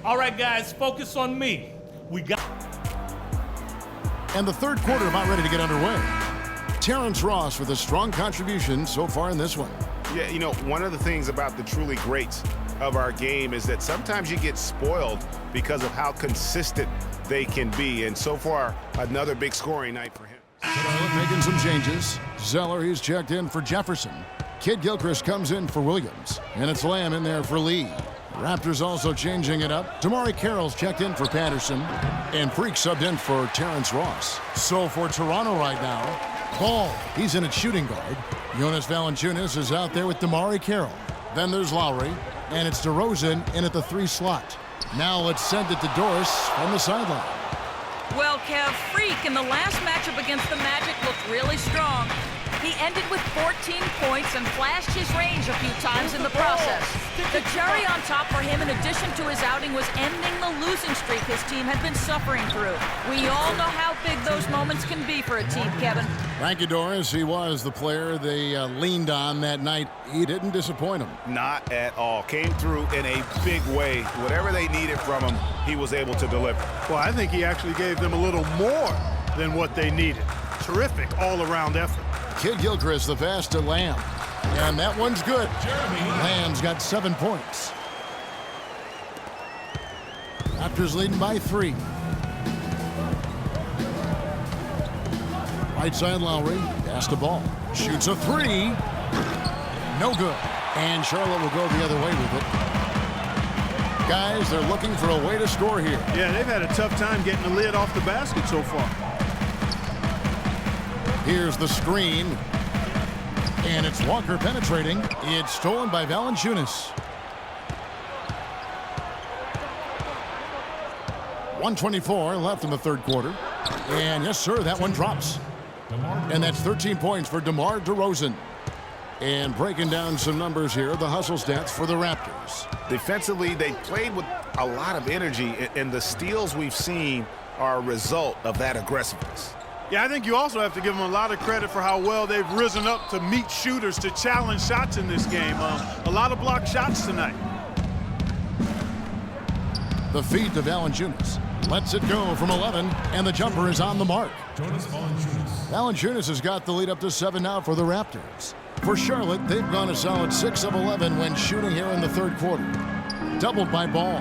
All right, guys, focus on me. We got... And the third quarter about ready to get underway. Terrence Ross with a strong contribution so far in this one. Yeah, you know, one of the things about the truly greats of our game is that sometimes you get spoiled because of how consistent they can be. And so far, another big scoring night for him. Charlotte making some changes. Zeller, he's checked in for Jefferson. Kid Gilchrist comes in for Williams. And it's Lamb in there for Lee. Raptors also changing it up. Damari Carroll's checked in for Patterson. And Freak subbed in for Terrence Ross. So for Toronto right now, Ball, he's in at shooting guard. Jonas Valanciunas is out there with Damari Carroll. Then there's Lowry. And it's DeRozan in at the 3 slot. Now let's send it to Doris on the sideline. Well, Kev, Freak in the last matchup against the Magic looked really strong. He ended with 14 points and flashed his range a few times in the process. The cherry on top for him, in addition to his outing, was ending the losing streak his team had been suffering through. We all know how big those moments can be for a team, Kevin. Thank you, Doris. He was the player they leaned on that night. He didn't disappoint them. Not at all. Came through in a big way. Whatever they needed from him, he was able to deliver. Well, I think he actually gave them a little more than what they needed. Terrific all-around effort. Kid Gilchrist, the pass to Lamb. And that one's good. Lamb's got 7 points. Raptors leading by 3. Right side Lowry, pass the ball. Shoots a 3. No good. And Charlotte will go the other way with it. Guys, they're looking for a way to score here. Yeah, they've had a tough time getting the lid off the basket so far. Here's the screen. And it's Walker penetrating. It's stolen by Valanciunas. 1:24 left in the third quarter. And yes, sir, that one drops. And that's 13 points for DeMar DeRozan. And breaking down some numbers here, the hustle stats for the Raptors. Defensively, they played with a lot of energy, and the steals we've seen are a result of that aggressiveness. Yeah, I think you also have to give them a lot of credit for how well they've risen up to meet shooters, to challenge shots in this game. A lot of blocked shots tonight. The feed to Valanciunas. Lets it go from 11, and the jumper is on the mark. Valanciunas has got the lead up to 7 now for the Raptors. For Charlotte, they've gone a solid 6 of 11 when shooting here in the third quarter. Doubled by Ball.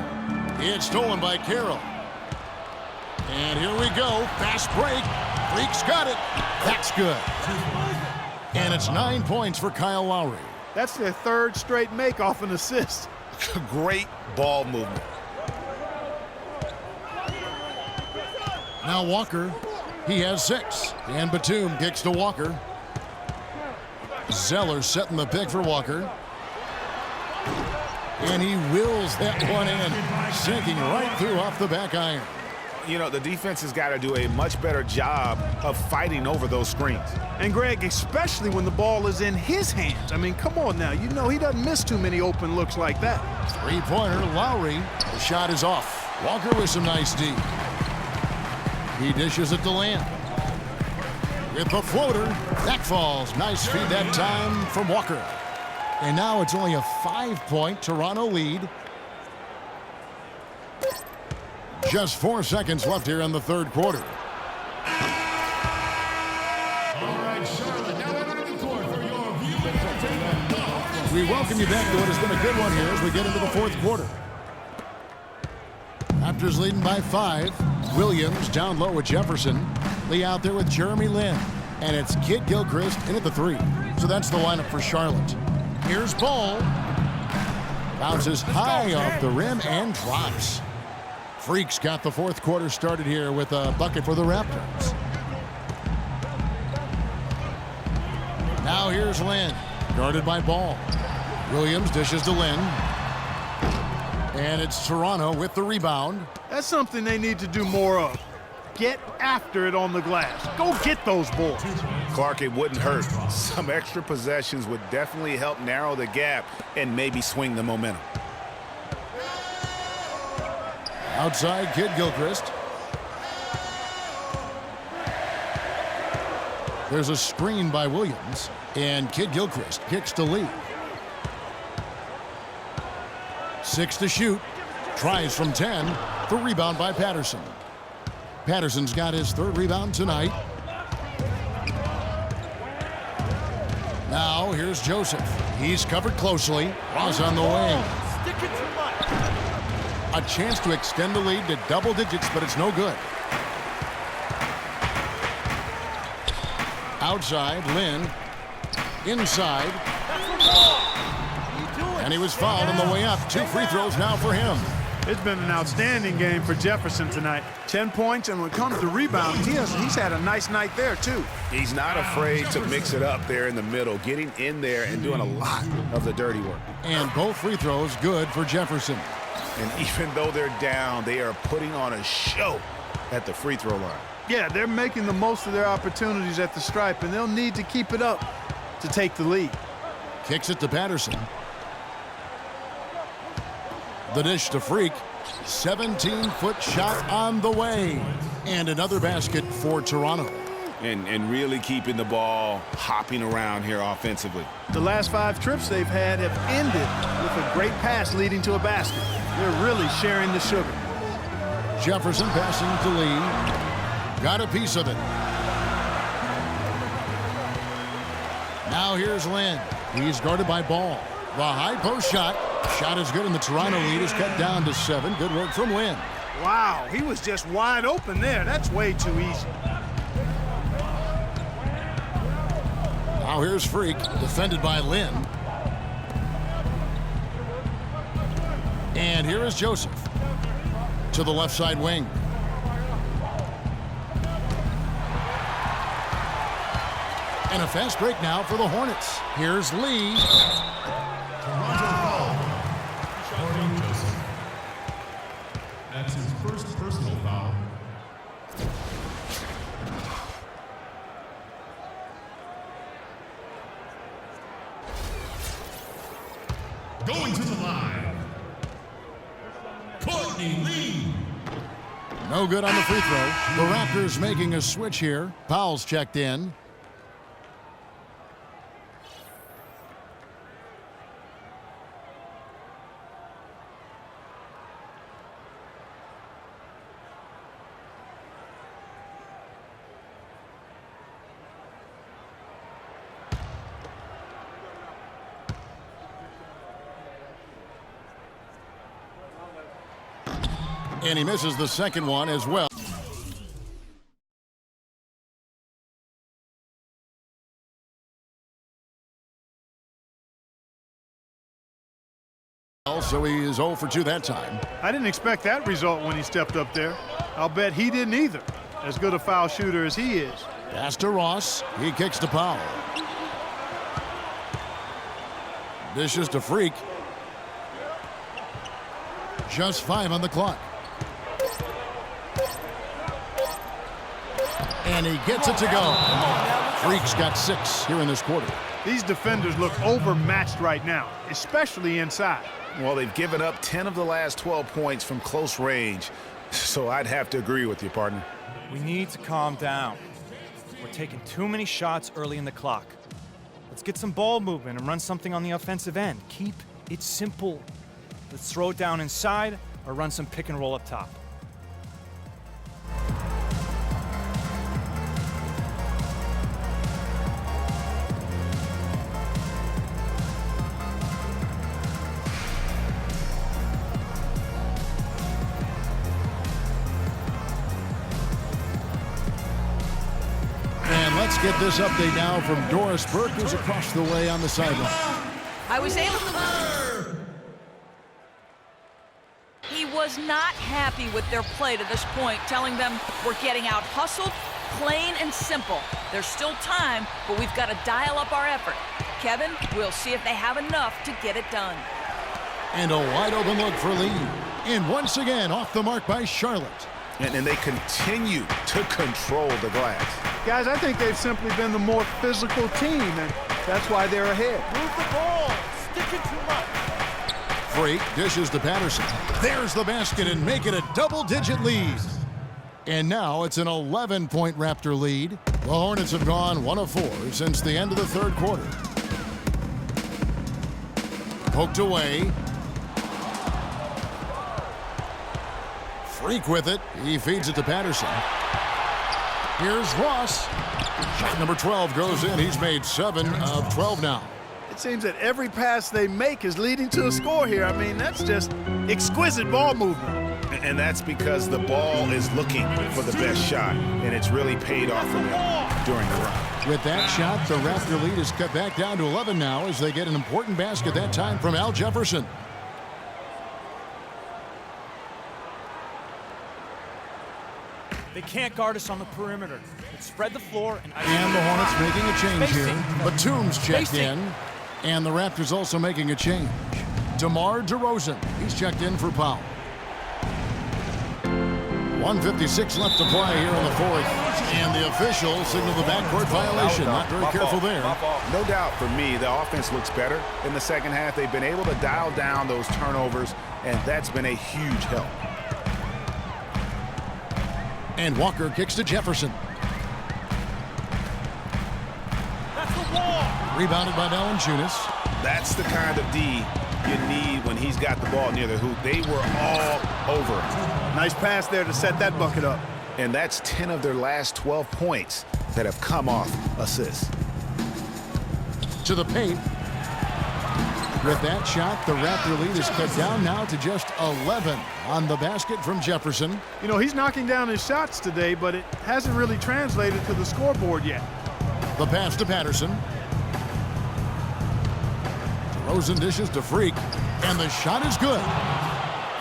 It's stolen by Carroll. And here we go. Fast break. Freak's got it. That's good. And it's 9 points for Kyle Lowry. That's their third straight make off an assist. Great ball movement. Now Walker, he has 6. And Batum kicks to Walker. Zeller setting the pick for Walker. And he wills that one in, sinking right through off the back iron. You know, the defense has got to do a much better job of fighting over those screens. And Greg, especially when the ball is in his hands. I mean, come on now. You know he doesn't miss too many open looks like that. Three-pointer, Lowry. The shot is off. Walker with some nice D. He dishes it to Lamb. With the floater, that falls. Nice feed that time from Walker. And now it's only a 5-point Toronto lead. Just 4 seconds left here in the third quarter. All right, Charlotte, now entering the court for your viewing entertainment. We welcome you back to what has been a good one here as we get into the fourth quarter. Raptors leading by 5. Williams down low with Jefferson. Lee out there with Jeremy Lin. And it's Kid Gilchrist in at the 3. So that's the lineup for Charlotte. Here's Ball. Bounces high off the rim and drops. Freak's got the fourth quarter started here with a bucket for the Raptors. Now here's Lin, guarded by Ball. Williams dishes to Lin. And it's Toronto with the rebound. That's something they need to do more of. Get after it on the glass. Go get those balls. Clark, it wouldn't hurt. Some extra possessions would definitely help narrow the gap and maybe swing the momentum. Outside, Kid Gilchrist. There's a screen by Williams, and Kid Gilchrist kicks to Lee. 6 to shoot. Tries from 10. The rebound by Patterson. Patterson's got his third rebound tonight. Now here's Joseph. He's covered closely. Ross on the wing. A chance to extend the lead to double digits, but it's no good. Outside, Lynn. Inside. And he was fouled on the way up. 2 free throws now for him. It's been an outstanding game for Jefferson tonight. 10 points, and when it comes to rebounds, he's had a nice night there, too. He's not afraid to mix it up there in the middle, getting in there and doing a lot of the dirty work. And both free throws good for Jefferson. And even though they're down, they are putting on a show at the free throw line. Yeah, they're making the most of their opportunities at the stripe, and they'll need to keep it up to take the lead. Kicks it to Patterson. The dish to Freak. 17-foot shot on the way. And another basket for Toronto. And really keeping the ball hopping around here offensively. The last 5 trips they've had have ended with a great pass leading to a basket. They're really sharing the sugar. Jefferson passing to Lee. Got a piece of it. Now here's Lynn. He's guarded by Ball. The high post shot. Shot is good, and the Toronto lead is cut down to 7. Good work from Lynn. Wow, he was just wide open there. That's way too easy. Now here's Freak, defended by Lynn. And here is Joseph to the left side wing. And a fast break now for the Hornets. Here's Lee. Toronto foul. Starting Joseph. That's his first personal foul. Going to the line. Courtney Lee. No good on the free throw. The Raptors making a switch here. Powell's checked in. And he misses the second one as well. So he is 0 for 2 that time. I didn't expect that result when he stepped up there. I'll bet he didn't either. As good a foul shooter as he is. Pass to Ross. He kicks to Powell. Dishes to Freak. Just 5 on the clock. And he gets it to go. Freak's got 6 here in this quarter. These defenders look overmatched right now, especially inside. Well, they've given up 10 of the last 12 points from close range. So I'd have to agree with you, partner. We need to calm down. We're taking too many shots early in the clock. Let's get some ball movement and run something on the offensive end. Keep it simple. Let's throw it down inside or run some pick and roll up top. Let's get this update now from Doris Burke, who's across the way on the sideline. I was able to... He was not happy with their play to this point, telling them we're getting out hustled, plain and simple. There's still time, but we've got to dial up our effort. Kevin, we'll see if they have enough to get it done. And a wide open look for Lee. And once again, off the mark by Charlotte. And they continue to control the glass. Guys, I think they've simply been the more physical team, and that's why they're ahead. Move the ball. Stick it too much. Freak dishes to Patterson. There's the basket and make it a double-digit lead. And now it's an 11-point Raptor lead. The Hornets have gone 1 of 4 since the end of the third quarter. Poked away. Freak with it. He feeds it to Patterson. Here's Ross. Shot number 12 goes in. He's made 7 of 12 now. It seems that every pass they make is leading to a score here. I mean, that's just exquisite ball movement. And that's because the ball is looking for the best shot, and it's really paid off for them during the run. With that shot, the Raptor lead is cut back down to 11 now as they get an important basket that time from Al Jefferson. They can't guard us on the perimeter. Let's spread the floor and And the Hornets making a change Spacing. here. Batum's checked Spacing. in. And the Raptors also making a change. DeMar DeRozan, he's checked in for Powell. 1:56 left to play here in the fourth. And the official signaled the backcourt violation. Not very careful there. No doubt for me, the offense looks better in the second half. They've been able to dial down those turnovers, and that's been a huge help. And Walker kicks to Jefferson. That's the wall. Rebounded by Valanciunas. That's the kind of D you need when he's got the ball near the hoop. They were all over it. Nice pass there to set that bucket up. And that's 10 of their last 12 points that have come off assists. To the paint. With that shot, the Raptor lead is cut down now to just 11 on the basket from Jefferson. You know, he's knocking down his shots today, but it hasn't really translated to the scoreboard yet. The pass to Patterson. DeRozan dishes to Freak, and the shot is good.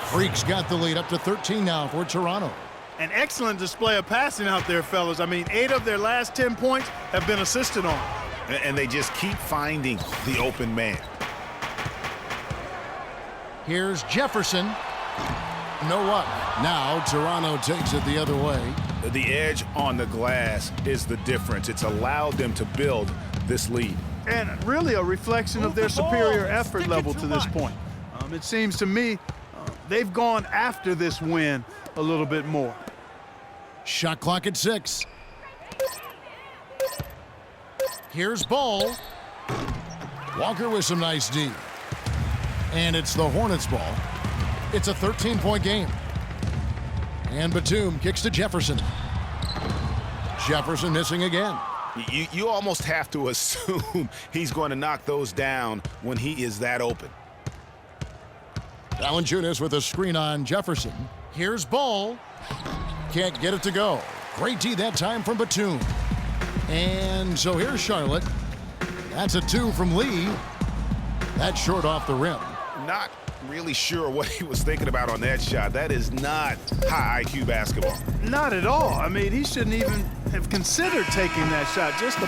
Freak's got the lead up to 13 now for Toronto. An excellent display of passing out there, fellas. I mean, 8 of their last 10 points have been assisted on. And they just keep finding the open man. Here's Jefferson. No up. Now Toronto takes it the other way. The edge on the glass is the difference. It's allowed them to build this lead. And really a reflection of their superior effort level to this point. It seems to me they've gone after this win a little bit more. Shot clock at 6. Here's Ball. Walker with some nice D. And it's the Hornets ball. It's a 13-point game. And Batum kicks to Jefferson. Jefferson missing again. You almost have to assume he's going to knock those down when he is that open. Valanciunas with a screen on Jefferson. Here's Ball. Can't get it to go. Great D that time from Batum. And so here's Charlotte. That's a 2 from Lee. That's short off the rim. Not really sure what he was thinking about on that shot. That is not high IQ basketball. Not at all. I mean, he shouldn't even have considered taking that shot. Just a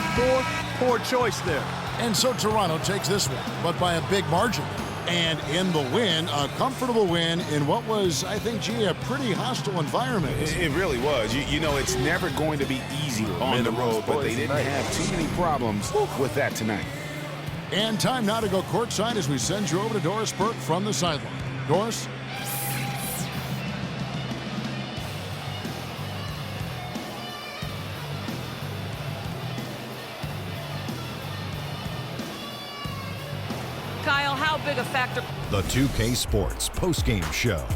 poor choice there. And so Toronto takes this one, but by a big margin. And in the win, a comfortable win in what was, I think, a pretty hostile environment. It really was. You know, it's never going to be easy on the road, but they didn't have too many problems with that tonight. And time now to go courtside as we send you over to Doris Burke from the sideline. Doris? Kyle, how big a factor? The 2K Sports postgame show.